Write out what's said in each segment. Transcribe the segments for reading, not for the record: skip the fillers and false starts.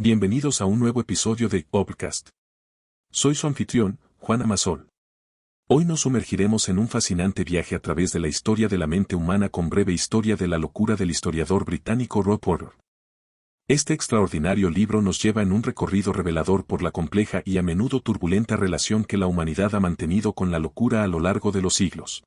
Bienvenidos a un nuevo episodio de Obcast. Soy su anfitrión, Juan Amasol. Hoy nos sumergiremos en un fascinante viaje a través de la historia de la mente humana con breve historia de la locura del historiador británico Rob Porter. Este extraordinario libro nos lleva en un recorrido revelador por la compleja y a menudo turbulenta relación que la humanidad ha mantenido con la locura a lo largo de los siglos.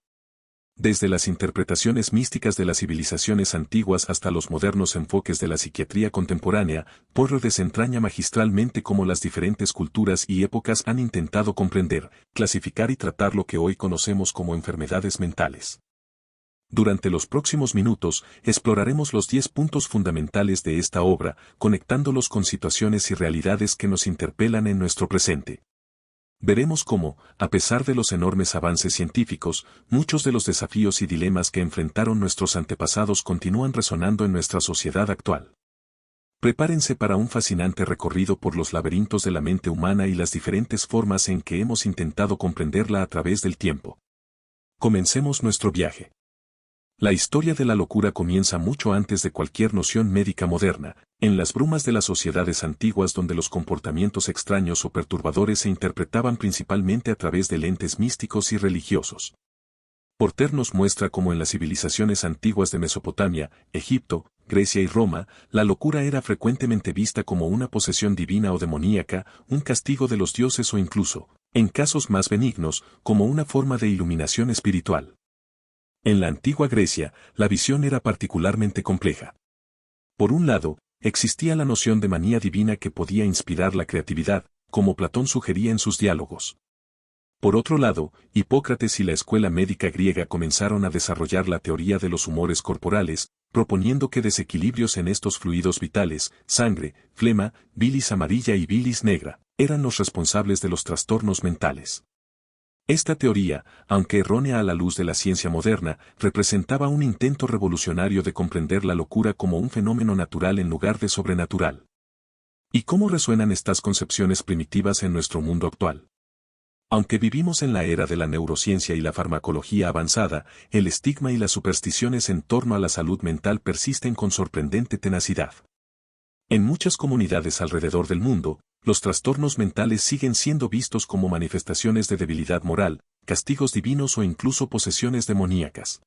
Desde las interpretaciones místicas de las civilizaciones antiguas hasta los modernos enfoques de la psiquiatría contemporánea, Porter desentraña magistralmente cómo las diferentes culturas y épocas han intentado comprender, clasificar y tratar lo que hoy conocemos como enfermedades mentales. Durante los próximos minutos, exploraremos los 10 puntos fundamentales de esta obra, conectándolos con situaciones y realidades que nos interpelan en nuestro presente. Veremos cómo, a pesar de los enormes avances científicos, muchos de los desafíos y dilemas que enfrentaron nuestros antepasados continúan resonando en nuestra sociedad actual. Prepárense para un fascinante recorrido por los laberintos de la mente humana y las diferentes formas en que hemos intentado comprenderla a través del tiempo. Comencemos nuestro viaje. La historia de la locura comienza mucho antes de cualquier noción médica moderna, en las brumas de las sociedades antiguas donde los comportamientos extraños o perturbadores se interpretaban principalmente a través de lentes místicos y religiosos. Porter nos muestra cómo en las civilizaciones antiguas de Mesopotamia, Egipto, Grecia y Roma, la locura era frecuentemente vista como una posesión divina o demoníaca, un castigo de los dioses o incluso, en casos más benignos, como una forma de iluminación espiritual. En la antigua Grecia, la visión era particularmente compleja. Por un lado, existía la noción de manía divina que podía inspirar la creatividad, como Platón sugería en sus diálogos. Por otro lado, Hipócrates y la escuela médica griega comenzaron a desarrollar la teoría de los humores corporales, proponiendo que desequilibrios en estos fluidos vitales, sangre, flema, bilis amarilla y bilis negra, eran los responsables de los trastornos mentales. Esta teoría, aunque errónea a la luz de la ciencia moderna, representaba un intento revolucionario de comprender la locura como un fenómeno natural en lugar de sobrenatural. ¿Y cómo resuenan estas concepciones primitivas en nuestro mundo actual? Aunque vivimos en la era de la neurociencia y la farmacología avanzada, el estigma y las supersticiones en torno a la salud mental persisten con sorprendente tenacidad. En muchas comunidades alrededor del mundo, los trastornos mentales siguen siendo vistos como manifestaciones de debilidad moral, castigos divinos o incluso posesiones demoníacas.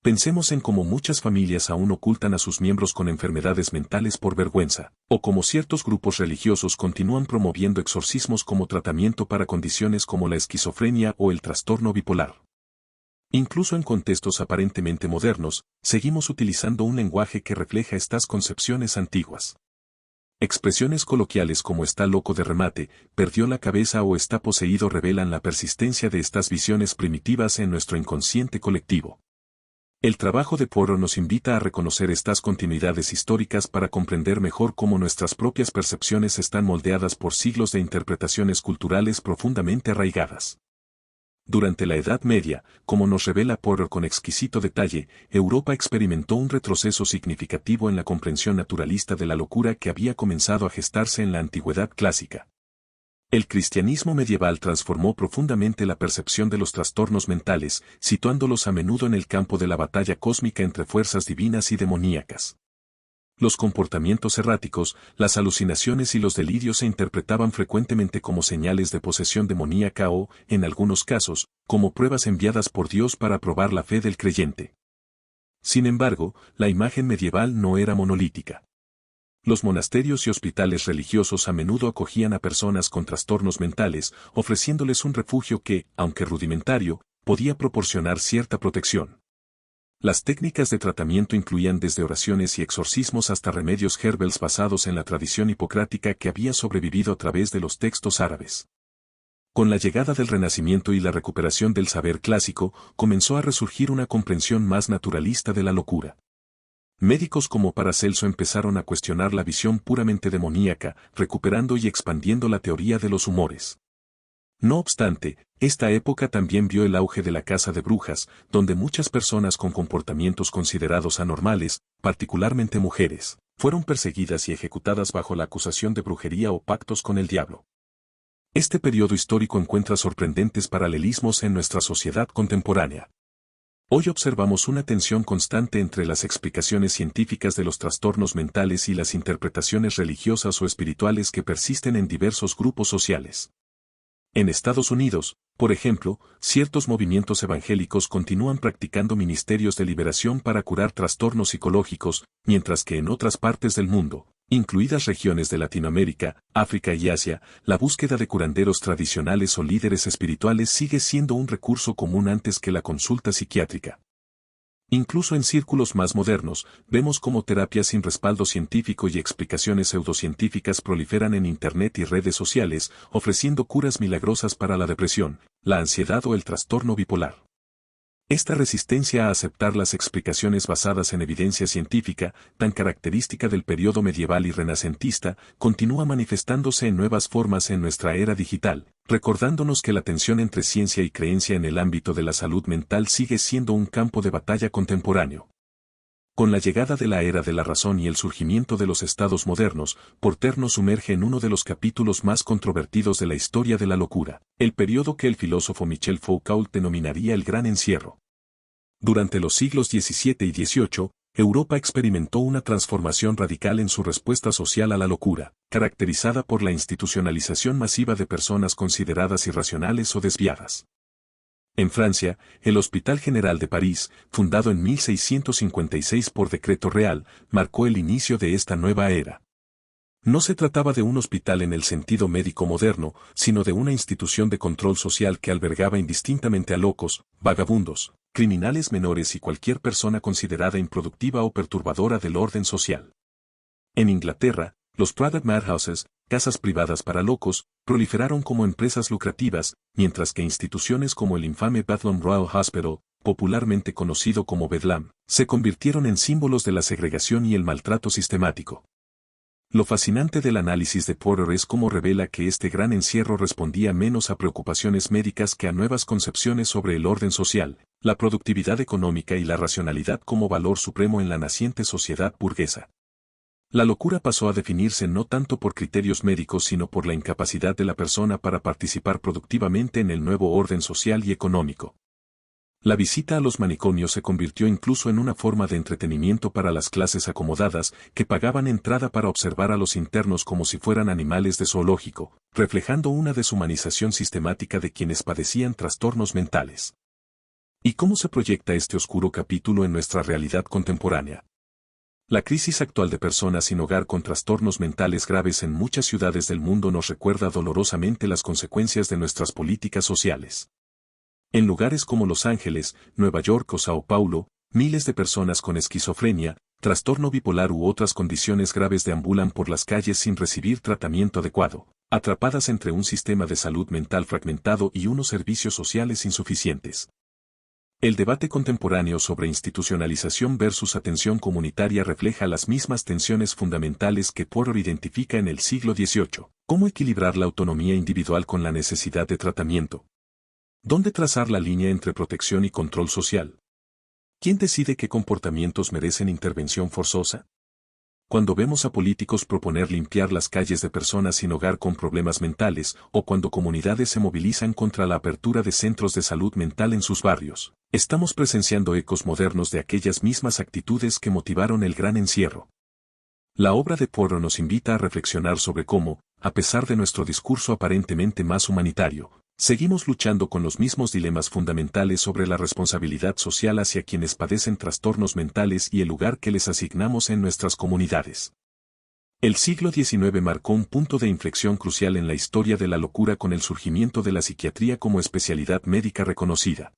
Pensemos en cómo muchas familias aún ocultan a sus miembros con enfermedades mentales por vergüenza, o cómo ciertos grupos religiosos continúan promoviendo exorcismos como tratamiento para condiciones como la esquizofrenia o el trastorno bipolar. Incluso en contextos aparentemente modernos, seguimos utilizando un lenguaje que refleja estas concepciones antiguas. Expresiones coloquiales como está loco de remate, perdió la cabeza o está poseído revelan la persistencia de estas visiones primitivas en nuestro inconsciente colectivo. El trabajo de Porter nos invita a reconocer estas continuidades históricas para comprender mejor cómo nuestras propias percepciones están moldeadas por siglos de interpretaciones culturales profundamente arraigadas. Durante la Edad Media, como nos revela Porter con exquisito detalle, Europa experimentó un retroceso significativo en la comprensión naturalista de la locura que había comenzado a gestarse en la antigüedad clásica. El cristianismo medieval transformó profundamente la percepción de los trastornos mentales, situándolos a menudo en el campo de la batalla cósmica entre fuerzas divinas y demoníacas. Los comportamientos erráticos, las alucinaciones y los delirios se interpretaban frecuentemente como señales de posesión demoníaca o, en algunos casos, como pruebas enviadas por Dios para probar la fe del creyente. Sin embargo, la imagen medieval no era monolítica. Los monasterios y hospitales religiosos a menudo acogían a personas con trastornos mentales, ofreciéndoles un refugio que, aunque rudimentario, podía proporcionar cierta protección. Las técnicas de tratamiento incluían desde oraciones y exorcismos hasta remedios herbales basados en la tradición hipocrática que había sobrevivido a través de los textos árabes. Con la llegada del Renacimiento y la recuperación del saber clásico, comenzó a resurgir una comprensión más naturalista de la locura. Médicos como Paracelso empezaron a cuestionar la visión puramente demoníaca, recuperando y expandiendo la teoría de los humores. No obstante, esta época también vio el auge de la caza de brujas, donde muchas personas con comportamientos considerados anormales, particularmente mujeres, fueron perseguidas y ejecutadas bajo la acusación de brujería o pactos con el diablo. Este periodo histórico encuentra sorprendentes paralelismos en nuestra sociedad contemporánea. Hoy observamos una tensión constante entre las explicaciones científicas de los trastornos mentales y las interpretaciones religiosas o espirituales que persisten en diversos grupos sociales. En Estados Unidos, por ejemplo, ciertos movimientos evangélicos continúan practicando ministerios de liberación para curar trastornos psicológicos, mientras que en otras partes del mundo, incluidas regiones de Latinoamérica, África y Asia, la búsqueda de curanderos tradicionales o líderes espirituales sigue siendo un recurso común antes que la consulta psiquiátrica. Incluso en círculos más modernos, vemos cómo terapias sin respaldo científico y explicaciones pseudocientíficas proliferan en Internet y redes sociales, ofreciendo curas milagrosas para la depresión, la ansiedad o el trastorno bipolar. Esta resistencia a aceptar las explicaciones basadas en evidencia científica, tan característica del periodo medieval y renacentista, continúa manifestándose en nuevas formas en nuestra era digital, recordándonos que la tensión entre ciencia y creencia en el ámbito de la salud mental sigue siendo un campo de batalla contemporáneo. Con la llegada de la era de la razón y el surgimiento de los estados modernos, Porter nos sumerge en uno de los capítulos más controvertidos de la historia de la locura, el periodo que el filósofo Michel Foucault denominaría el Gran Encierro. Durante los siglos XVII y XVIII, Europa experimentó una transformación radical en su respuesta social a la locura, caracterizada por la institucionalización masiva de personas consideradas irracionales o desviadas. En Francia, el Hospital General de París, fundado en 1656 por decreto real, marcó el inicio de esta nueva era. No se trataba de un hospital en el sentido médico moderno, sino de una institución de control social que albergaba indistintamente a locos, vagabundos, criminales menores y cualquier persona considerada improductiva o perturbadora del orden social. En Inglaterra, los private madhouses, casas privadas para locos, proliferaron como empresas lucrativas, mientras que instituciones como el infame Bedlam Royal Hospital, popularmente conocido como Bedlam, se convirtieron en símbolos de la segregación y el maltrato sistemático. Lo fascinante del análisis de Porter es cómo revela que este gran encierro respondía menos a preocupaciones médicas que a nuevas concepciones sobre el orden social, la productividad económica y la racionalidad como valor supremo en la naciente sociedad burguesa. La locura pasó a definirse no tanto por criterios médicos sino por la incapacidad de la persona para participar productivamente en el nuevo orden social y económico. La visita a los manicomios se convirtió incluso en una forma de entretenimiento para las clases acomodadas, que pagaban entrada para observar a los internos como si fueran animales de zoológico, reflejando una deshumanización sistemática de quienes padecían trastornos mentales. ¿Y cómo se proyecta este oscuro capítulo en nuestra realidad contemporánea? La crisis actual de personas sin hogar con trastornos mentales graves en muchas ciudades del mundo nos recuerda dolorosamente las consecuencias de nuestras políticas sociales. En lugares como Los Ángeles, Nueva York o Sao Paulo, miles de personas con esquizofrenia, trastorno bipolar u otras condiciones graves deambulan por las calles sin recibir tratamiento adecuado, atrapadas entre un sistema de salud mental fragmentado y unos servicios sociales insuficientes. El debate contemporáneo sobre institucionalización versus atención comunitaria refleja las mismas tensiones fundamentales que Porter identifica en el siglo XVIII. ¿Cómo equilibrar la autonomía individual con la necesidad de tratamiento? ¿Dónde trazar la línea entre protección y control social? ¿Quién decide qué comportamientos merecen intervención forzosa? Cuando vemos a políticos proponer limpiar las calles de personas sin hogar con problemas mentales, o cuando comunidades se movilizan contra la apertura de centros de salud mental en sus barrios, estamos presenciando ecos modernos de aquellas mismas actitudes que motivaron el Gran Encierro. La obra de Porter nos invita a reflexionar sobre cómo, a pesar de nuestro discurso aparentemente más humanitario, seguimos luchando con los mismos dilemas fundamentales sobre la responsabilidad social hacia quienes padecen trastornos mentales y el lugar que les asignamos en nuestras comunidades. El siglo XIX marcó un punto de inflexión crucial en la historia de la locura con el surgimiento de la psiquiatría como especialidad médica reconocida.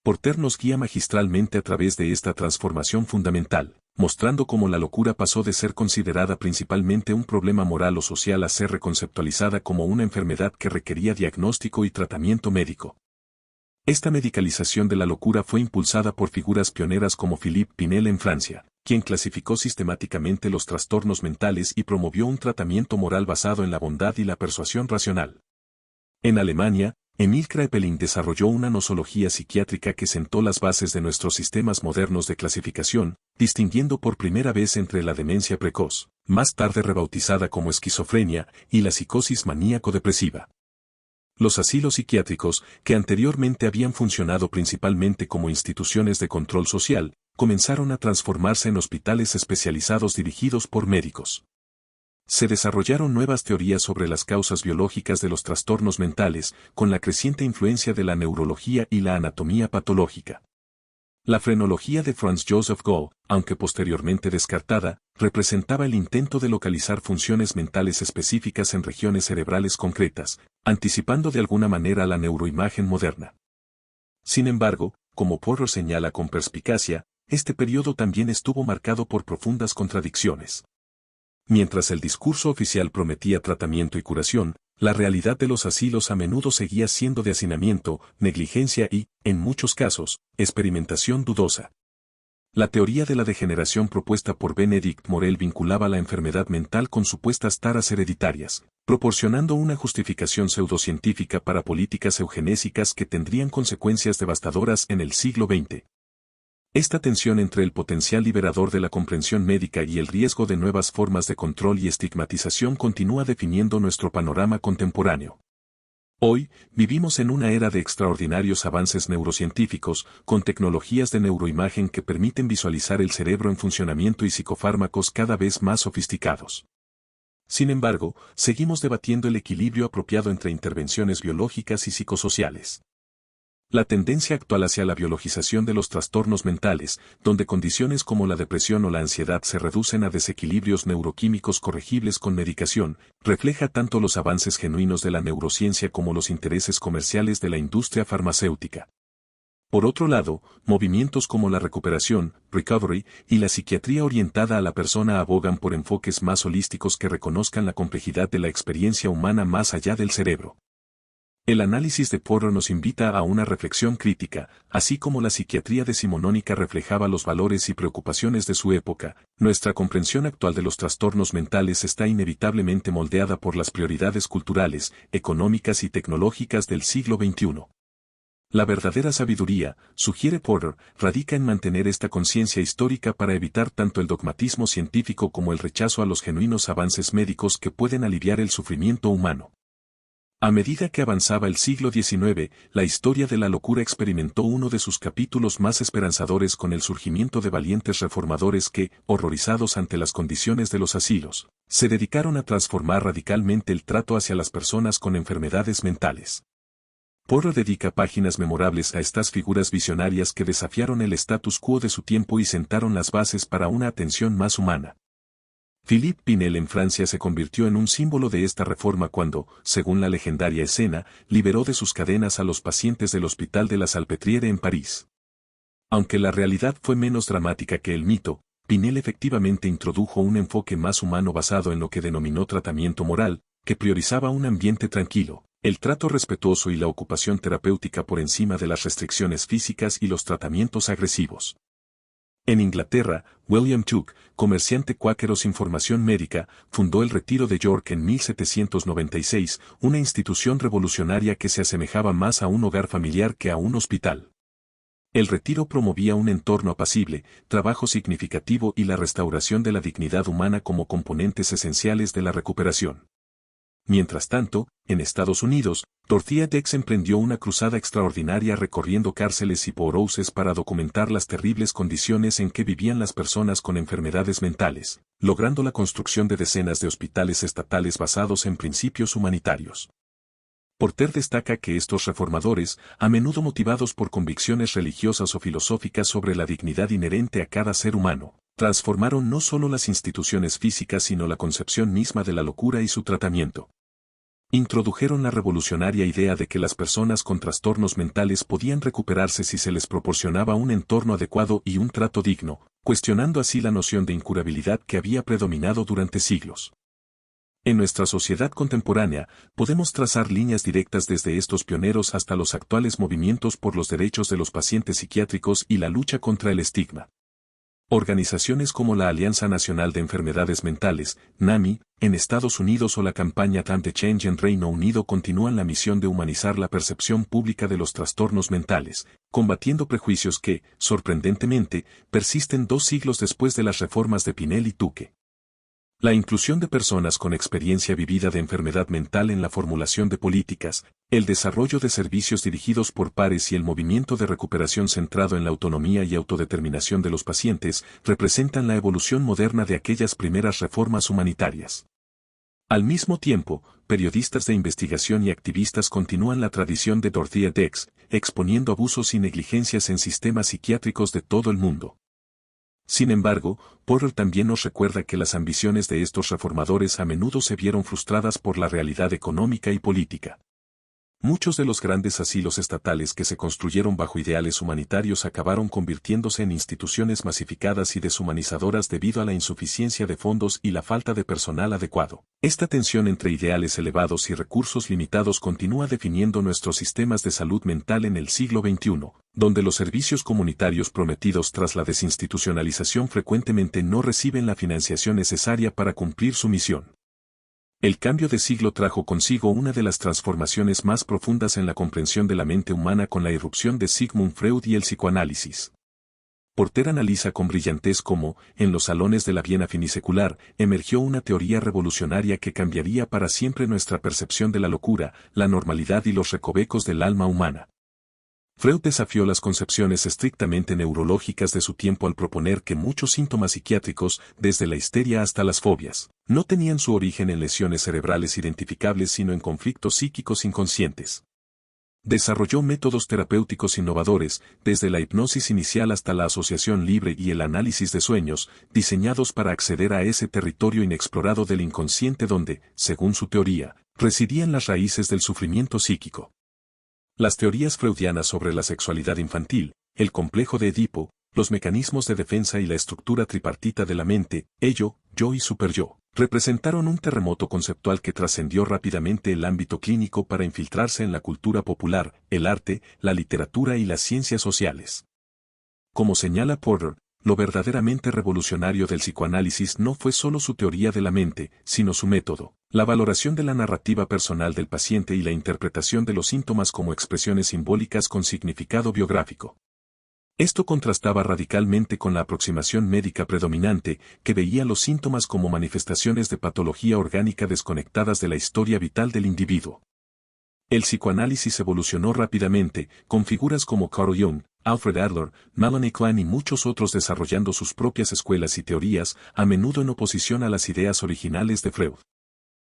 Porter nos guía magistralmente a través de esta transformación fundamental, mostrando cómo la locura pasó de ser considerada principalmente un problema moral o social a ser reconceptualizada como una enfermedad que requería diagnóstico y tratamiento médico. Esta medicalización de la locura fue impulsada por figuras pioneras como Philippe Pinel en Francia, quien clasificó sistemáticamente los trastornos mentales y promovió un tratamiento moral basado en la bondad y la persuasión racional. En Alemania, Emil Kraepelin desarrolló una nosología psiquiátrica que sentó las bases de nuestros sistemas modernos de clasificación, distinguiendo por primera vez entre la demencia precoz, más tarde rebautizada como esquizofrenia, y la psicosis maníaco-depresiva. Los asilos psiquiátricos, que anteriormente habían funcionado principalmente como instituciones de control social, comenzaron a transformarse en hospitales especializados dirigidos por médicos. Se desarrollaron nuevas teorías sobre las causas biológicas de los trastornos mentales, con la creciente influencia de la neurología y la anatomía patológica. La frenología de Franz Joseph Gall, aunque posteriormente descartada, representaba el intento de localizar funciones mentales específicas en regiones cerebrales concretas, anticipando de alguna manera la neuroimagen moderna. Sin embargo, como Porter señala con perspicacia, este periodo también estuvo marcado por profundas contradicciones. Mientras el discurso oficial prometía tratamiento y curación, la realidad de los asilos a menudo seguía siendo de hacinamiento, negligencia y, en muchos casos, experimentación dudosa. La teoría de la degeneración propuesta por Benedict Morel vinculaba la enfermedad mental con supuestas taras hereditarias, proporcionando una justificación pseudocientífica para políticas eugenésicas que tendrían consecuencias devastadoras en el siglo XX. Esta tensión entre el potencial liberador de la comprensión médica y el riesgo de nuevas formas de control y estigmatización continúa definiendo nuestro panorama contemporáneo. Hoy, vivimos en una era de extraordinarios avances neurocientíficos, con tecnologías de neuroimagen que permiten visualizar el cerebro en funcionamiento y psicofármacos cada vez más sofisticados. Sin embargo, seguimos debatiendo el equilibrio apropiado entre intervenciones biológicas y psicosociales. La tendencia actual hacia la biologización de los trastornos mentales, donde condiciones como la depresión o la ansiedad se reducen a desequilibrios neuroquímicos corregibles con medicación, refleja tanto los avances genuinos de la neurociencia como los intereses comerciales de la industria farmacéutica. Por otro lado, movimientos como la recuperación, recovery, y la psiquiatría orientada a la persona abogan por enfoques más holísticos que reconozcan la complejidad de la experiencia humana más allá del cerebro. El análisis de Porter nos invita a una reflexión crítica, así como la psiquiatría decimonónica reflejaba los valores y preocupaciones de su época. Nuestra comprensión actual de los trastornos mentales está inevitablemente moldeada por las prioridades culturales, económicas y tecnológicas del siglo XXI. La verdadera sabiduría, sugiere Porter, radica en mantener esta conciencia histórica para evitar tanto el dogmatismo científico como el rechazo a los genuinos avances médicos que pueden aliviar el sufrimiento humano. A medida que avanzaba el siglo XIX, la historia de la locura experimentó uno de sus capítulos más esperanzadores con el surgimiento de valientes reformadores que, horrorizados ante las condiciones de los asilos, se dedicaron a transformar radicalmente el trato hacia las personas con enfermedades mentales. Porter dedica páginas memorables a estas figuras visionarias que desafiaron el status quo de su tiempo y sentaron las bases para una atención más humana. Philippe Pinel en Francia se convirtió en un símbolo de esta reforma cuando, según la legendaria escena, liberó de sus cadenas a los pacientes del Hospital de la Salpêtrière en París. Aunque la realidad fue menos dramática que el mito, Pinel efectivamente introdujo un enfoque más humano basado en lo que denominó tratamiento moral, que priorizaba un ambiente tranquilo, el trato respetuoso y la ocupación terapéutica por encima de las restricciones físicas y los tratamientos agresivos. En Inglaterra, William Tuke, comerciante cuáquero sin formación médica, fundó el Retiro de York en 1796, una institución revolucionaria que se asemejaba más a un hogar familiar que a un hospital. El Retiro promovía un entorno apacible, trabajo significativo y la restauración de la dignidad humana como componentes esenciales de la recuperación. Mientras tanto, en Estados Unidos, Dorothea Dix emprendió una cruzada extraordinaria recorriendo cárceles y poorhouses para documentar las terribles condiciones en que vivían las personas con enfermedades mentales, logrando la construcción de decenas de hospitales estatales basados en principios humanitarios. Porter destaca que estos reformadores, a menudo motivados por convicciones religiosas o filosóficas sobre la dignidad inherente a cada ser humano, transformaron no solo las instituciones físicas sino la concepción misma de la locura y su tratamiento. Introdujeron la revolucionaria idea de que las personas con trastornos mentales podían recuperarse si se les proporcionaba un entorno adecuado y un trato digno, cuestionando así la noción de incurabilidad que había predominado durante siglos. En nuestra sociedad contemporánea, podemos trazar líneas directas desde estos pioneros hasta los actuales movimientos por los derechos de los pacientes psiquiátricos y la lucha contra el estigma. Organizaciones como la Alianza Nacional de Enfermedades Mentales, NAMI, en Estados Unidos o la campaña Time to Change en Reino Unido continúan la misión de humanizar la percepción pública de los trastornos mentales, combatiendo prejuicios que, sorprendentemente, persisten 2 siglos después de las reformas de Pinel y Tuke. La inclusión de personas con experiencia vivida de enfermedad mental en la formulación de políticas, el desarrollo de servicios dirigidos por pares y el movimiento de recuperación centrado en la autonomía y autodeterminación de los pacientes representan la evolución moderna de aquellas primeras reformas humanitarias. Al mismo tiempo, periodistas de investigación y activistas continúan la tradición de Dorothea Dix, exponiendo abusos y negligencias en sistemas psiquiátricos de todo el mundo. Sin embargo, Porter también nos recuerda que las ambiciones de estos reformadores a menudo se vieron frustradas por la realidad económica y política. Muchos de los grandes asilos estatales que se construyeron bajo ideales humanitarios acabaron convirtiéndose en instituciones masificadas y deshumanizadoras debido a la insuficiencia de fondos y la falta de personal adecuado. Esta tensión entre ideales elevados y recursos limitados continúa definiendo nuestros sistemas de salud mental en el siglo XXI, donde los servicios comunitarios prometidos tras la desinstitucionalización frecuentemente no reciben la financiación necesaria para cumplir su misión. El cambio de siglo trajo consigo una de las transformaciones más profundas en la comprensión de la mente humana con la irrupción de Sigmund Freud y el psicoanálisis. Porter analiza con brillantez cómo, en los salones de la Viena finisecular, emergió una teoría revolucionaria que cambiaría para siempre nuestra percepción de la locura, la normalidad y los recovecos del alma humana. Freud desafió las concepciones estrictamente neurológicas de su tiempo al proponer que muchos síntomas psiquiátricos, desde la histeria hasta las fobias, no tenían su origen en lesiones cerebrales identificables sino en conflictos psíquicos inconscientes. Desarrolló métodos terapéuticos innovadores, desde la hipnosis inicial hasta la asociación libre y el análisis de sueños, diseñados para acceder a ese territorio inexplorado del inconsciente donde, según su teoría, residían las raíces del sufrimiento psíquico. Las teorías freudianas sobre la sexualidad infantil, el complejo de Edipo, los mecanismos de defensa y la estructura tripartita de la mente, ello, yo y superyo, representaron un terremoto conceptual que trascendió rápidamente el ámbito clínico para infiltrarse en la cultura popular, el arte, la literatura y las ciencias sociales. Como señala Porter, lo verdaderamente revolucionario del psicoanálisis no fue solo su teoría de la mente, sino su método, la valoración de la narrativa personal del paciente y la interpretación de los síntomas como expresiones simbólicas con significado biográfico. Esto contrastaba radicalmente con la aproximación médica predominante, que veía los síntomas como manifestaciones de patología orgánica desconectadas de la historia vital del individuo. El psicoanálisis evolucionó rápidamente, con figuras como Carl Jung, Alfred Adler, Melanie Klein y muchos otros desarrollando sus propias escuelas y teorías, a menudo en oposición a las ideas originales de Freud.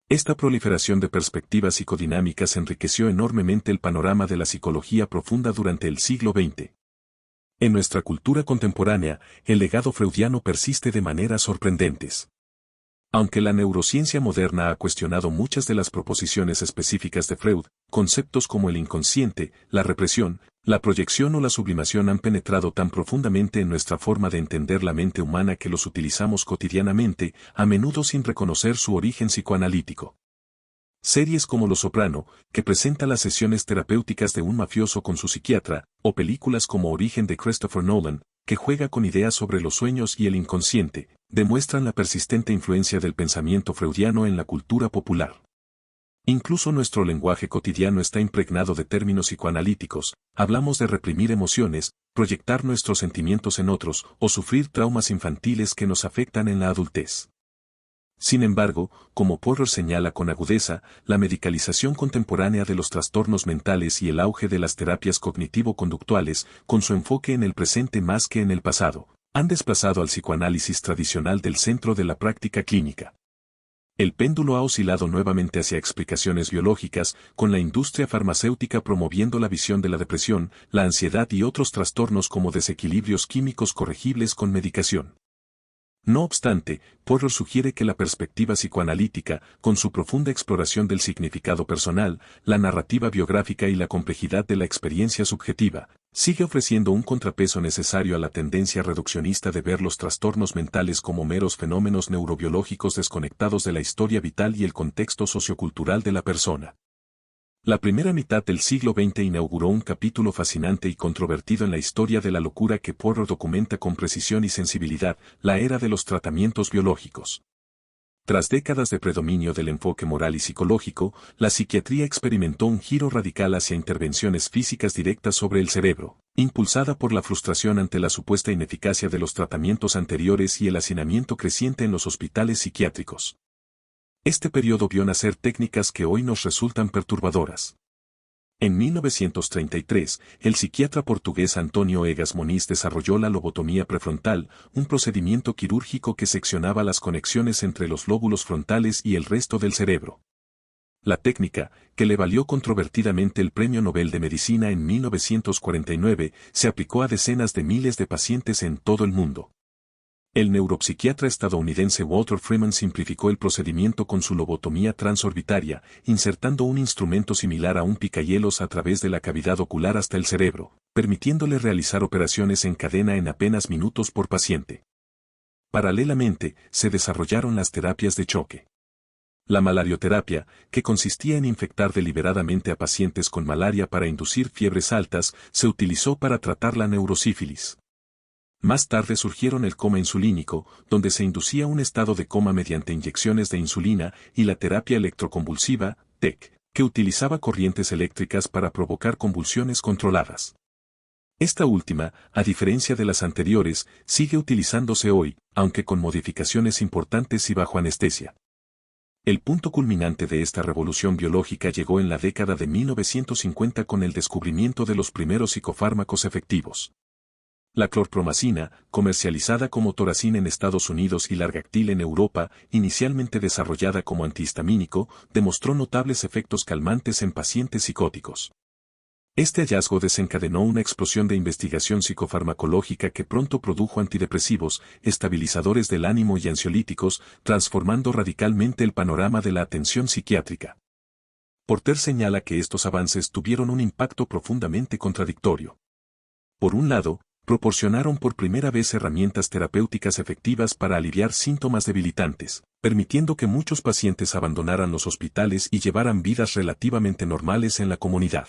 Esta proliferación de perspectivas psicodinámicas enriqueció enormemente el panorama de la psicología profunda durante el siglo XX. En nuestra cultura contemporánea, el legado freudiano persiste de maneras sorprendentes. Aunque la neurociencia moderna ha cuestionado muchas de las proposiciones específicas de Freud, conceptos como el inconsciente, la represión, la proyección o la sublimación han penetrado tan profundamente en nuestra forma de entender la mente humana que los utilizamos cotidianamente, a menudo sin reconocer su origen psicoanalítico. Series como Los Soprano, que presenta las sesiones terapéuticas de un mafioso con su psiquiatra, o películas como Origen de Christopher Nolan, que juega con ideas sobre los sueños y el inconsciente, demuestran la persistente influencia del pensamiento freudiano en la cultura popular. Incluso nuestro lenguaje cotidiano está impregnado de términos psicoanalíticos, hablamos de reprimir emociones, proyectar nuestros sentimientos en otros o sufrir traumas infantiles que nos afectan en la adultez. Sin embargo, como Porter señala con agudeza, la medicalización contemporánea de los trastornos mentales y el auge de las terapias cognitivo-conductuales, con su enfoque en el presente más que en el pasado, han desplazado al psicoanálisis tradicional del centro de la práctica clínica. El péndulo ha oscilado nuevamente hacia explicaciones biológicas, con la industria farmacéutica promoviendo la visión de la depresión, la ansiedad y otros trastornos como desequilibrios químicos corregibles con medicación. No obstante, Porter sugiere que la perspectiva psicoanalítica, con su profunda exploración del significado personal, la narrativa biográfica y la complejidad de la experiencia subjetiva, sigue ofreciendo un contrapeso necesario a la tendencia reduccionista de ver los trastornos mentales como meros fenómenos neurobiológicos desconectados de la historia vital y el contexto sociocultural de la persona. La primera mitad del siglo XX inauguró un capítulo fascinante y controvertido en la historia de la locura que Porter documenta con precisión y sensibilidad, la era de los tratamientos biológicos. Tras décadas de predominio del enfoque moral y psicológico, la psiquiatría experimentó un giro radical hacia intervenciones físicas directas sobre el cerebro, impulsada por la frustración ante la supuesta ineficacia de los tratamientos anteriores y el hacinamiento creciente en los hospitales psiquiátricos. Este periodo vio nacer técnicas que hoy nos resultan perturbadoras. En 1933, el psiquiatra portugués António Egas Moniz desarrolló la lobotomía prefrontal, un procedimiento quirúrgico que seccionaba las conexiones entre los lóbulos frontales y el resto del cerebro. La técnica, que le valió controvertidamente el Premio Nobel de Medicina en 1949, se aplicó a decenas de miles de pacientes en todo el mundo. El neuropsiquiatra estadounidense Walter Freeman simplificó el procedimiento con su lobotomía transorbitaria, insertando un instrumento similar a un picahielos a través de la cavidad ocular hasta el cerebro, permitiéndole realizar operaciones en cadena en apenas minutos por paciente. Paralelamente, se desarrollaron las terapias de choque. La malarioterapia, que consistía en infectar deliberadamente a pacientes con malaria para inducir fiebres altas, se utilizó para tratar la neurosífilis. Más tarde surgieron el coma insulínico, donde se inducía un estado de coma mediante inyecciones de insulina, y la terapia electroconvulsiva, TEC, que utilizaba corrientes eléctricas para provocar convulsiones controladas. Esta última, a diferencia de las anteriores, sigue utilizándose hoy, aunque con modificaciones importantes y bajo anestesia. El punto culminante de esta revolución biológica llegó en la década de 1950 con el descubrimiento de los primeros psicofármacos efectivos. La clorpromacina, comercializada como Toracin en Estados Unidos y Largactil en Europa, inicialmente desarrollada como antihistamínico, demostró notables efectos calmantes en pacientes psicóticos. Este hallazgo desencadenó una explosión de investigación psicofarmacológica que pronto produjo antidepresivos, estabilizadores del ánimo y ansiolíticos, transformando radicalmente el panorama de la atención psiquiátrica. Porter señala que estos avances tuvieron un impacto profundamente contradictorio. Por un lado, proporcionaron por primera vez herramientas terapéuticas efectivas para aliviar síntomas debilitantes, permitiendo que muchos pacientes abandonaran los hospitales y llevaran vidas relativamente normales en la comunidad.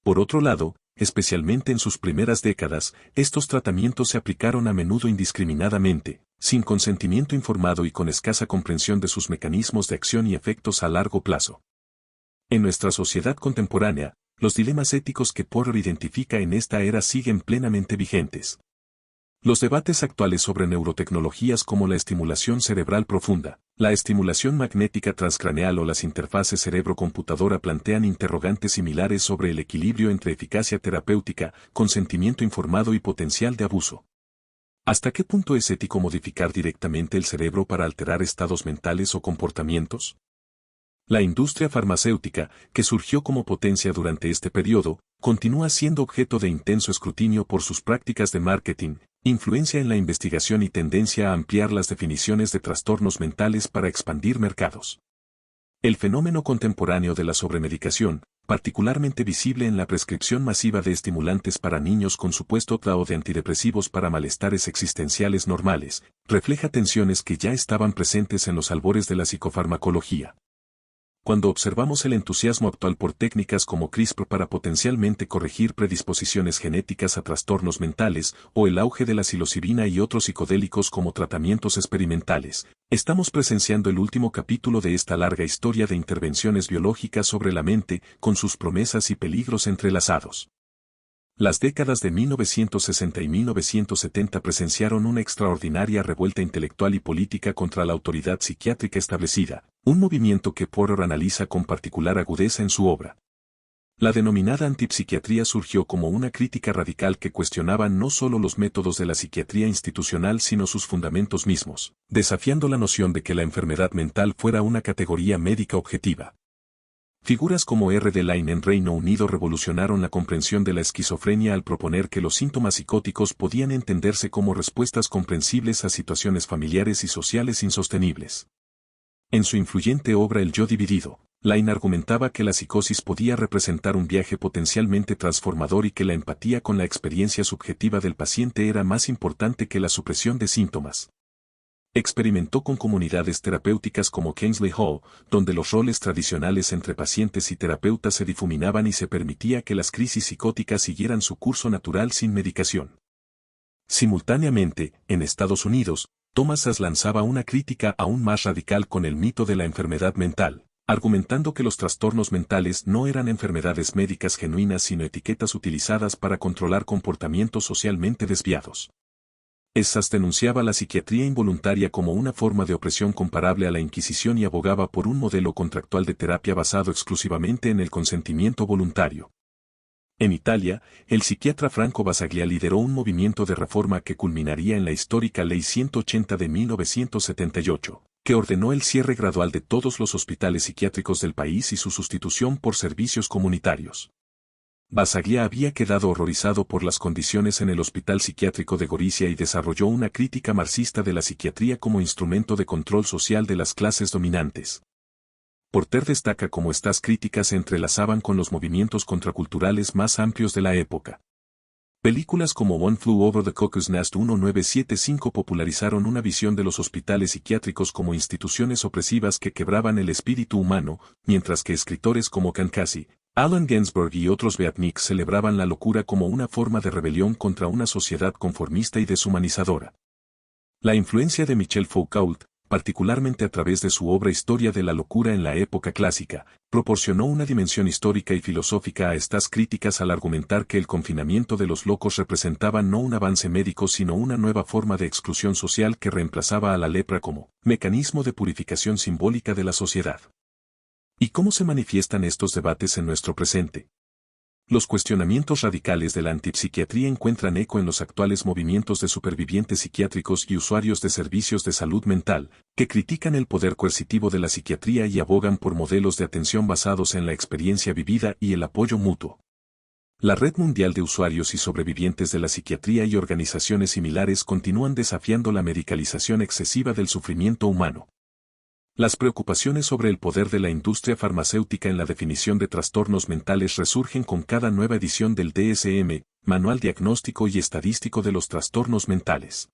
Por otro lado, especialmente en sus primeras décadas, estos tratamientos se aplicaron a menudo indiscriminadamente, sin consentimiento informado y con escasa comprensión de sus mecanismos de acción y efectos a largo plazo. En nuestra sociedad contemporánea, los dilemas éticos que Porter identifica en esta era siguen plenamente vigentes. Los debates actuales sobre neurotecnologías como la estimulación cerebral profunda, la estimulación magnética transcraneal o las interfaces cerebro-computadora plantean interrogantes similares sobre el equilibrio entre eficacia terapéutica, consentimiento informado y potencial de abuso. ¿Hasta qué punto es ético modificar directamente el cerebro para alterar estados mentales o comportamientos? La industria farmacéutica, que surgió como potencia durante este periodo, continúa siendo objeto de intenso escrutinio por sus prácticas de marketing, influencia en la investigación y tendencia a ampliar las definiciones de trastornos mentales para expandir mercados. El fenómeno contemporáneo de la sobremedicación, particularmente visible en la prescripción masiva de estimulantes para niños con supuesto o de antidepresivos para malestares existenciales normales, refleja tensiones que ya estaban presentes en los albores de la psicofarmacología. Cuando observamos el entusiasmo actual por técnicas como CRISPR para potencialmente corregir predisposiciones genéticas a trastornos mentales, o el auge de la psilocibina y otros psicodélicos como tratamientos experimentales, estamos presenciando el último capítulo de esta larga historia de intervenciones biológicas sobre la mente, con sus promesas y peligros entrelazados. Las décadas de 1960 y 1970 presenciaron una extraordinaria revuelta intelectual y política contra la autoridad psiquiátrica establecida, un movimiento que Porter analiza con particular agudeza en su obra. La denominada antipsiquiatría surgió como una crítica radical que cuestionaba no solo los métodos de la psiquiatría institucional sino sus fundamentos mismos, desafiando la noción de que la enfermedad mental fuera una categoría médica objetiva. Figuras como R. D. Laing en Reino Unido revolucionaron la comprensión de la esquizofrenia al proponer que los síntomas psicóticos podían entenderse como respuestas comprensibles a situaciones familiares y sociales insostenibles. En su influyente obra El yo dividido, Laing argumentaba que la psicosis podía representar un viaje potencialmente transformador y que la empatía con la experiencia subjetiva del paciente era más importante que la supresión de síntomas. Experimentó con comunidades terapéuticas como Kingsley Hall, donde los roles tradicionales entre pacientes y terapeutas se difuminaban y se permitía que las crisis psicóticas siguieran su curso natural sin medicación. Simultáneamente, en Estados Unidos, Thomas Szasz lanzaba una crítica aún más radical con el mito de la enfermedad mental, argumentando que los trastornos mentales no eran enfermedades médicas genuinas sino etiquetas utilizadas para controlar comportamientos socialmente desviados. Szasz denunciaba la psiquiatría involuntaria como una forma de opresión comparable a la Inquisición y abogaba por un modelo contractual de terapia basado exclusivamente en el consentimiento voluntario. En Italia, el psiquiatra Franco Basaglia lideró un movimiento de reforma que culminaría en la histórica Ley 180 de 1978, que ordenó el cierre gradual de todos los hospitales psiquiátricos del país y su sustitución por servicios comunitarios. Basaglia había quedado horrorizado por las condiciones en el hospital psiquiátrico de Gorizia y desarrolló una crítica marxista de la psiquiatría como instrumento de control social de las clases dominantes. Porter destaca cómo estas críticas se entrelazaban con los movimientos contraculturales más amplios de la época. Películas como One Flew Over the Cuckoo's Nest 1975 popularizaron una visión de los hospitales psiquiátricos como instituciones opresivas que quebraban el espíritu humano, mientras que escritores como Cancasi, Allen Ginsberg y otros beatniks celebraban la locura como una forma de rebelión contra una sociedad conformista y deshumanizadora. La influencia de Michel Foucault, particularmente a través de su obra Historia de la locura en la época clásica, proporcionó una dimensión histórica y filosófica a estas críticas al argumentar que el confinamiento de los locos representaba no un avance médico sino una nueva forma de exclusión social que reemplazaba a la lepra como mecanismo de purificación simbólica de la sociedad. ¿Y cómo se manifiestan estos debates en nuestro presente? Los cuestionamientos radicales de la antipsiquiatría encuentran eco en los actuales movimientos de supervivientes psiquiátricos y usuarios de servicios de salud mental, que critican el poder coercitivo de la psiquiatría y abogan por modelos de atención basados en la experiencia vivida y el apoyo mutuo. La Red Mundial de Usuarios y Sobrevivientes de la Psiquiatría y organizaciones similares continúan desafiando la medicalización excesiva del sufrimiento humano. Las preocupaciones sobre el poder de la industria farmacéutica en la definición de trastornos mentales resurgen con cada nueva edición del DSM, Manual Diagnóstico y Estadístico de los Trastornos Mentales.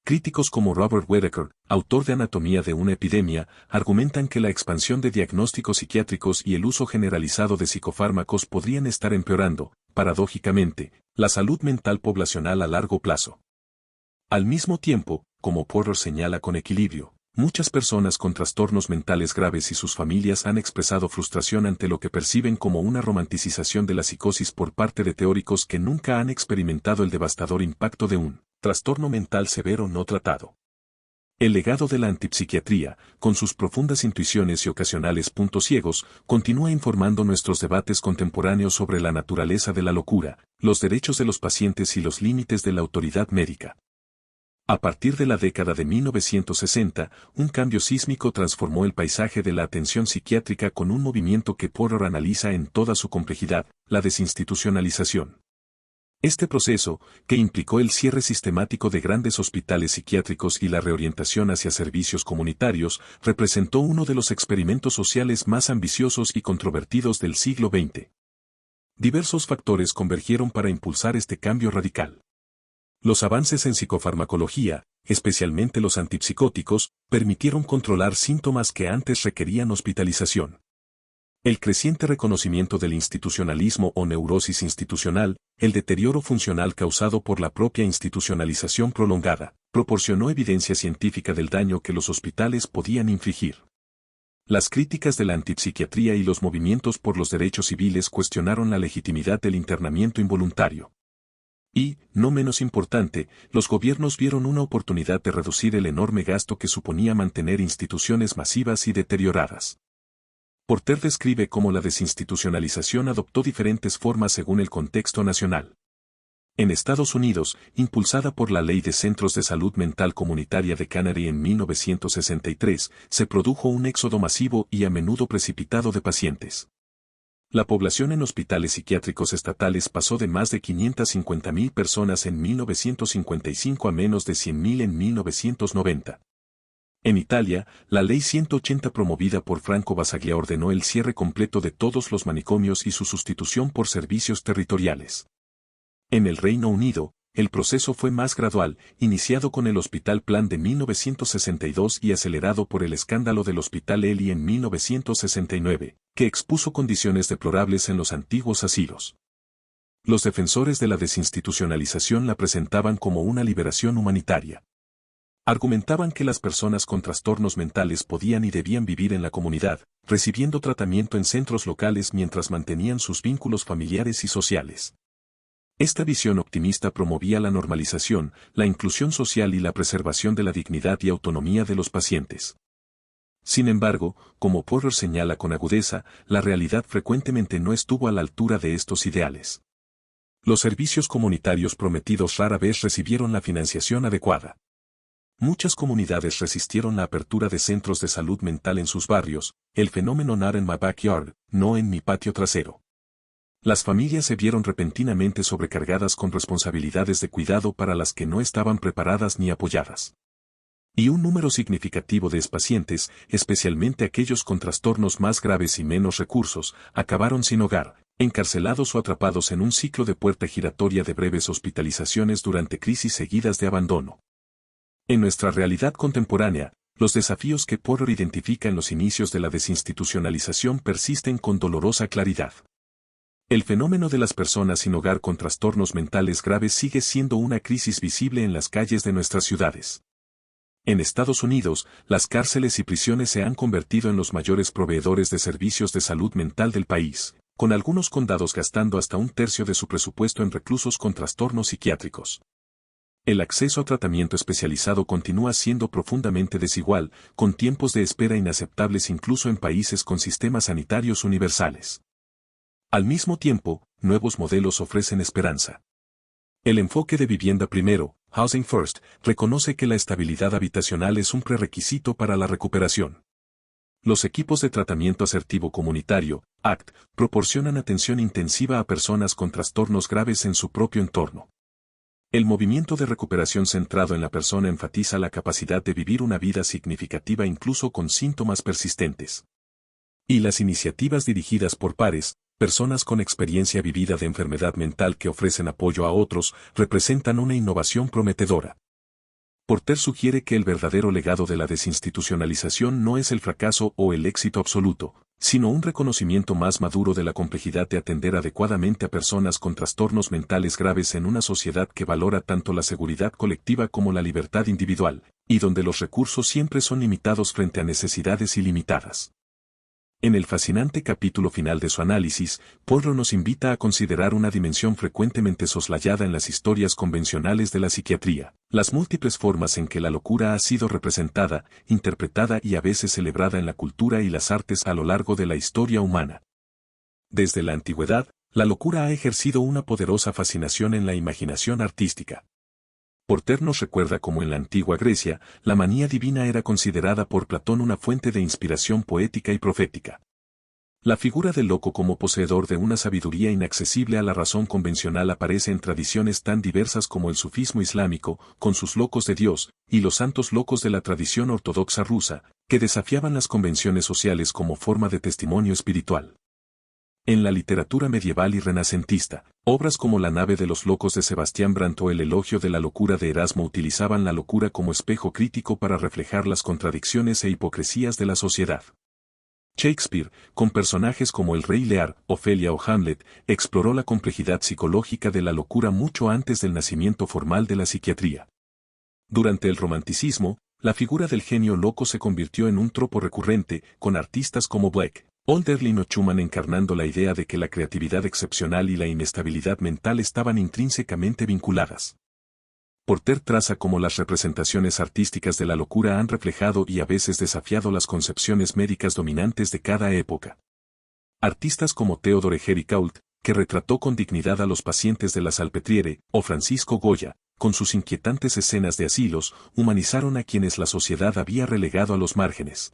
Críticos como Robert Whittaker, autor de Anatomía de una epidemia, argumentan que la expansión de diagnósticos psiquiátricos y el uso generalizado de psicofármacos podrían estar empeorando, paradójicamente, la salud mental poblacional a largo plazo. Al mismo tiempo, como Porter señala con equilibrio, muchas personas con trastornos mentales graves y sus familias han expresado frustración ante lo que perciben como una romanticización de la psicosis por parte de teóricos que nunca han experimentado el devastador impacto de un trastorno mental severo no tratado. El legado de la antipsiquiatría, con sus profundas intuiciones y ocasionales puntos ciegos, continúa informando nuestros debates contemporáneos sobre la naturaleza de la locura, los derechos de los pacientes y los límites de la autoridad médica. A partir de la década de 1960, un cambio sísmico transformó el paisaje de la atención psiquiátrica con un movimiento que Porter analiza en toda su complejidad, la desinstitucionalización. Este proceso, que implicó el cierre sistemático de grandes hospitales psiquiátricos y la reorientación hacia servicios comunitarios, representó uno de los experimentos sociales más ambiciosos y controvertidos del siglo XX. Diversos factores convergieron para impulsar este cambio radical. Los avances en psicofarmacología, especialmente los antipsicóticos, permitieron controlar síntomas que antes requerían hospitalización. El creciente reconocimiento del institucionalismo o neurosis institucional, el deterioro funcional causado por la propia institucionalización prolongada, proporcionó evidencia científica del daño que los hospitales podían infligir. Las críticas de la antipsiquiatría y los movimientos por los derechos civiles cuestionaron la legitimidad del internamiento involuntario. Y, no menos importante, los gobiernos vieron una oportunidad de reducir el enorme gasto que suponía mantener instituciones masivas y deterioradas. Porter describe cómo la desinstitucionalización adoptó diferentes formas según el contexto nacional. En Estados Unidos, impulsada por la Ley de Centros de Salud Mental Comunitaria de Canary en 1963, se produjo un éxodo masivo y a menudo precipitado de pacientes. La población en hospitales psiquiátricos estatales pasó de más de 550.000 personas en 1955 a menos de 100.000 en 1990. En Italia, la Ley 180 promovida por Franco Basaglia ordenó el cierre completo de todos los manicomios y su sustitución por servicios territoriales. En el Reino Unido, el proceso fue más gradual, iniciado con el Hospital Plan de 1962 y acelerado por el escándalo del Hospital Ely en 1969, que expuso condiciones deplorables en los antiguos asilos. Los defensores de la desinstitucionalización la presentaban como una liberación humanitaria. Argumentaban que las personas con trastornos mentales podían y debían vivir en la comunidad, recibiendo tratamiento en centros locales mientras mantenían sus vínculos familiares y sociales. Esta visión optimista promovía la normalización, la inclusión social y la preservación de la dignidad y autonomía de los pacientes. Sin embargo, como Porter señala con agudeza, la realidad frecuentemente no estuvo a la altura de estos ideales. Los servicios comunitarios prometidos rara vez recibieron la financiación adecuada. Muchas comunidades resistieron la apertura de centros de salud mental en sus barrios, el fenómeno not in my backyard, no en mi patio trasero. Las familias se vieron repentinamente sobrecargadas con responsabilidades de cuidado para las que no estaban preparadas ni apoyadas. Y un número significativo de pacientes, especialmente aquellos con trastornos más graves y menos recursos, acabaron sin hogar, encarcelados o atrapados en un ciclo de puerta giratoria de breves hospitalizaciones durante crisis seguidas de abandono. En nuestra realidad contemporánea, los desafíos que Porter identifica en los inicios de la desinstitucionalización persisten con dolorosa claridad. El fenómeno de las personas sin hogar con trastornos mentales graves sigue siendo una crisis visible en las calles de nuestras ciudades. En Estados Unidos, las cárceles y prisiones se han convertido en los mayores proveedores de servicios de salud mental del país, con algunos condados gastando hasta un tercio de su presupuesto en reclusos con trastornos psiquiátricos. El acceso a tratamiento especializado continúa siendo profundamente desigual, con tiempos de espera inaceptables incluso en países con sistemas sanitarios universales. Al mismo tiempo, nuevos modelos ofrecen esperanza. El enfoque de vivienda primero, Housing First, reconoce que la estabilidad habitacional es un prerequisito para la recuperación. Los equipos de tratamiento asertivo comunitario, ACT, proporcionan atención intensiva a personas con trastornos graves en su propio entorno. El movimiento de recuperación centrado en la persona enfatiza la capacidad de vivir una vida significativa incluso con síntomas persistentes. Y las iniciativas dirigidas por pares, personas con experiencia vivida de enfermedad mental que ofrecen apoyo a otros, representan una innovación prometedora. Porter sugiere que el verdadero legado de la desinstitucionalización no es el fracaso o el éxito absoluto, sino un reconocimiento más maduro de la complejidad de atender adecuadamente a personas con trastornos mentales graves en una sociedad que valora tanto la seguridad colectiva como la libertad individual, y donde los recursos siempre son limitados frente a necesidades ilimitadas. En el fascinante capítulo final de su análisis, Porter nos invita a considerar una dimensión frecuentemente soslayada en las historias convencionales de la psiquiatría, las múltiples formas en que la locura ha sido representada, interpretada y a veces celebrada en la cultura y las artes a lo largo de la historia humana. Desde la antigüedad, la locura ha ejercido una poderosa fascinación en la imaginación artística. Porter nos recuerda cómo en la antigua Grecia, la manía divina era considerada por Platón una fuente de inspiración poética y profética. La figura del loco como poseedor de una sabiduría inaccesible a la razón convencional aparece en tradiciones tan diversas como el sufismo islámico, con sus locos de Dios, y los santos locos de la tradición ortodoxa rusa, que desafiaban las convenciones sociales como forma de testimonio espiritual. En la literatura medieval y renacentista, obras como La nave de los locos de Sebastián Brandt o El elogio de la locura de Erasmo utilizaban la locura como espejo crítico para reflejar las contradicciones e hipocresías de la sociedad. Shakespeare, con personajes como el Rey Lear, Ofelia o Hamlet, exploró la complejidad psicológica de la locura mucho antes del nacimiento formal de la psiquiatría. Durante el Romanticismo, la figura del genio loco se convirtió en un tropo recurrente, con artistas como Blake, Hölderlin o Schumann encarnando la idea de que la creatividad excepcional y la inestabilidad mental estaban intrínsecamente vinculadas. Porter traza cómo las representaciones artísticas de la locura han reflejado y a veces desafiado las concepciones médicas dominantes de cada época. Artistas como Theodore Géricault, que retrató con dignidad a los pacientes de la Salpêtrière, o Francisco Goya, con sus inquietantes escenas de asilos, humanizaron a quienes la sociedad había relegado a los márgenes.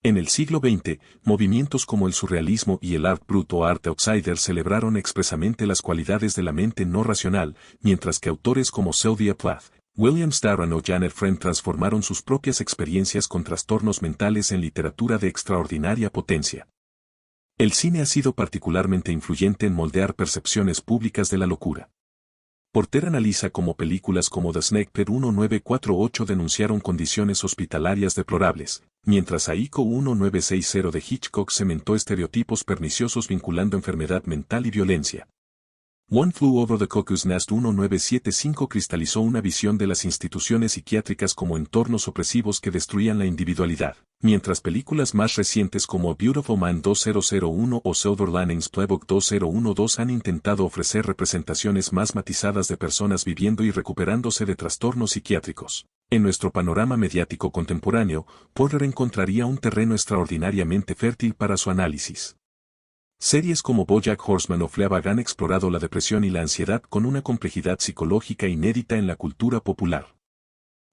En el siglo XX, movimientos como el surrealismo y el art brut o arte outsider celebraron expresamente las cualidades de la mente no racional, mientras que autores como Sylvia Plath, William Styron o Janet Friend transformaron sus propias experiencias con trastornos mentales en literatura de extraordinaria potencia. El cine ha sido particularmente influyente en moldear percepciones públicas de la locura. Porter analiza cómo películas como The Snake Pit 1948 denunciaron condiciones hospitalarias deplorables, mientras Psycho 1960 de Hitchcock cementó estereotipos perniciosos vinculando enfermedad mental y violencia. One Flew Over the Cuckoo's Nest 1975 cristalizó una visión de las instituciones psiquiátricas como entornos opresivos que destruían la individualidad, mientras películas más recientes como A Beautiful Mind 2001 o Silver Linings Playbook 2012 han intentado ofrecer representaciones más matizadas de personas viviendo y recuperándose de trastornos psiquiátricos. En nuestro panorama mediático contemporáneo, Porter encontraría un terreno extraordinariamente fértil para su análisis. Series como BoJack Horseman o Fleabag han explorado la depresión y la ansiedad con una complejidad psicológica inédita en la cultura popular.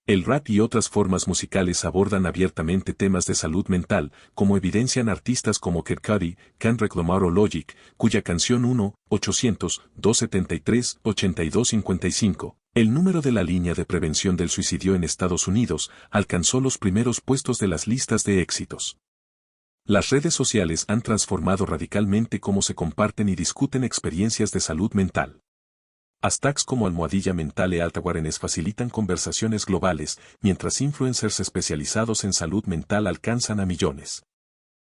El rap y otras formas musicales abordan abiertamente temas de salud mental, como evidencian artistas como Kid Cudi, Kendrick Lamar o Logic, cuya canción 1-800-273-8255, el número de la línea de prevención del suicidio en Estados Unidos, alcanzó los primeros puestos de las listas de éxitos. Las redes sociales han transformado radicalmente cómo se comparten y discuten experiencias de salud mental. Hashtags como almohadilla mental e altaguarenes facilitan conversaciones globales, mientras influencers especializados en salud mental alcanzan a millones.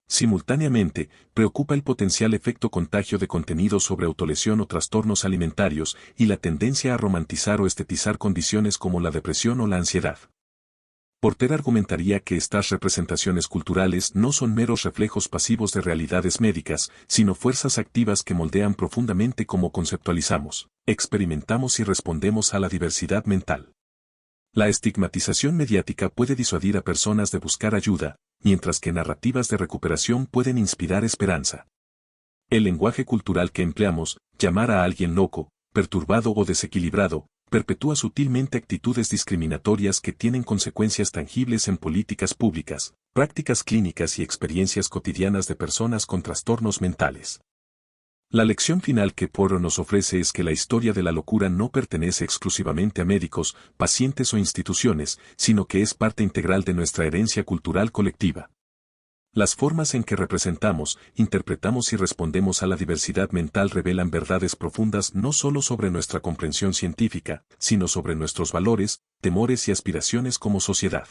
Simultáneamente, preocupa el potencial efecto contagio de contenido sobre autolesión o trastornos alimentarios y la tendencia a romantizar o estetizar condiciones como la depresión o la ansiedad. Porter argumentaría que estas representaciones culturales no son meros reflejos pasivos de realidades médicas, sino fuerzas activas que moldean profundamente cómo conceptualizamos, experimentamos y respondemos a la diversidad mental. La estigmatización mediática puede disuadir a personas de buscar ayuda, mientras que narrativas de recuperación pueden inspirar esperanza. El lenguaje cultural que empleamos, llamar a alguien loco, perturbado o desequilibrado, perpetúa sutilmente actitudes discriminatorias que tienen consecuencias tangibles en políticas públicas, prácticas clínicas y experiencias cotidianas de personas con trastornos mentales. La lección final que Porter nos ofrece es que la historia de la locura no pertenece exclusivamente a médicos, pacientes o instituciones, sino que es parte integral de nuestra herencia cultural colectiva. Las formas en que representamos, interpretamos y respondemos a la diversidad mental revelan verdades profundas no solo sobre nuestra comprensión científica, sino sobre nuestros valores, temores y aspiraciones como sociedad.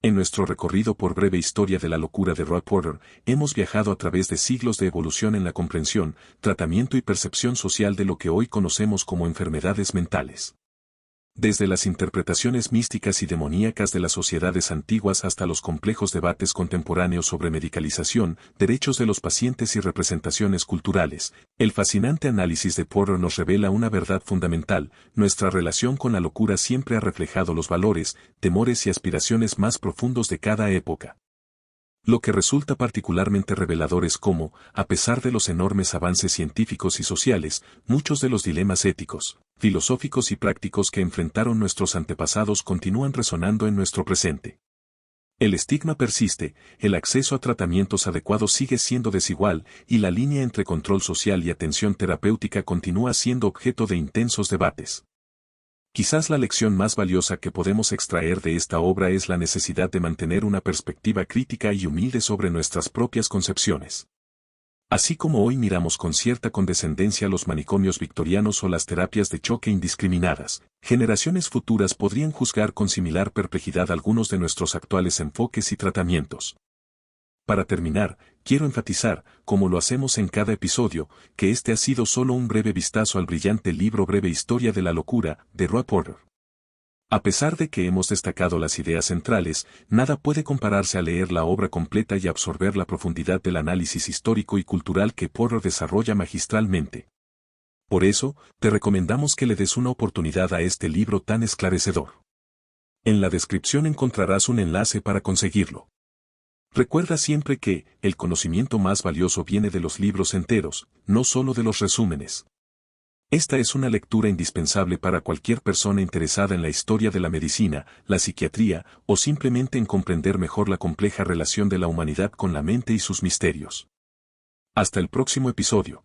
En nuestro recorrido por breve historia de la locura de Roy Porter, hemos viajado a través de siglos de evolución en la comprensión, tratamiento y percepción social de lo que hoy conocemos como enfermedades mentales. Desde las interpretaciones místicas y demoníacas de las sociedades antiguas hasta los complejos debates contemporáneos sobre medicalización, derechos de los pacientes y representaciones culturales, el fascinante análisis de Porter nos revela una verdad fundamental: nuestra relación con la locura siempre ha reflejado los valores, temores y aspiraciones más profundos de cada época. Lo que resulta particularmente revelador es cómo, a pesar de los enormes avances científicos y sociales, muchos de los dilemas éticos, filosóficos y prácticos que enfrentaron nuestros antepasados continúan resonando en nuestro presente. El estigma persiste, el acceso a tratamientos adecuados sigue siendo desigual, y la línea entre control social y atención terapéutica continúa siendo objeto de intensos debates. Quizás la lección más valiosa que podemos extraer de esta obra es la necesidad de mantener una perspectiva crítica y humilde sobre nuestras propias concepciones. Así como hoy miramos con cierta condescendencia los manicomios victorianos o las terapias de choque indiscriminadas, generaciones futuras podrían juzgar con similar perplejidad algunos de nuestros actuales enfoques y tratamientos. Para terminar, quiero enfatizar, como lo hacemos en cada episodio, que este ha sido solo un breve vistazo al brillante libro Breve Historia de la Locura, de Roy Porter. A pesar de que hemos destacado las ideas centrales, nada puede compararse a leer la obra completa y absorber la profundidad del análisis histórico y cultural que Porter desarrolla magistralmente. Por eso, te recomendamos que le des una oportunidad a este libro tan esclarecedor. En la descripción encontrarás un enlace para conseguirlo. Recuerda siempre que, el conocimiento más valioso viene de los libros enteros, no solo de los resúmenes. Esta es una lectura indispensable para cualquier persona interesada en la historia de la medicina, la psiquiatría, o simplemente en comprender mejor la compleja relación de la humanidad con la mente y sus misterios. Hasta el próximo episodio.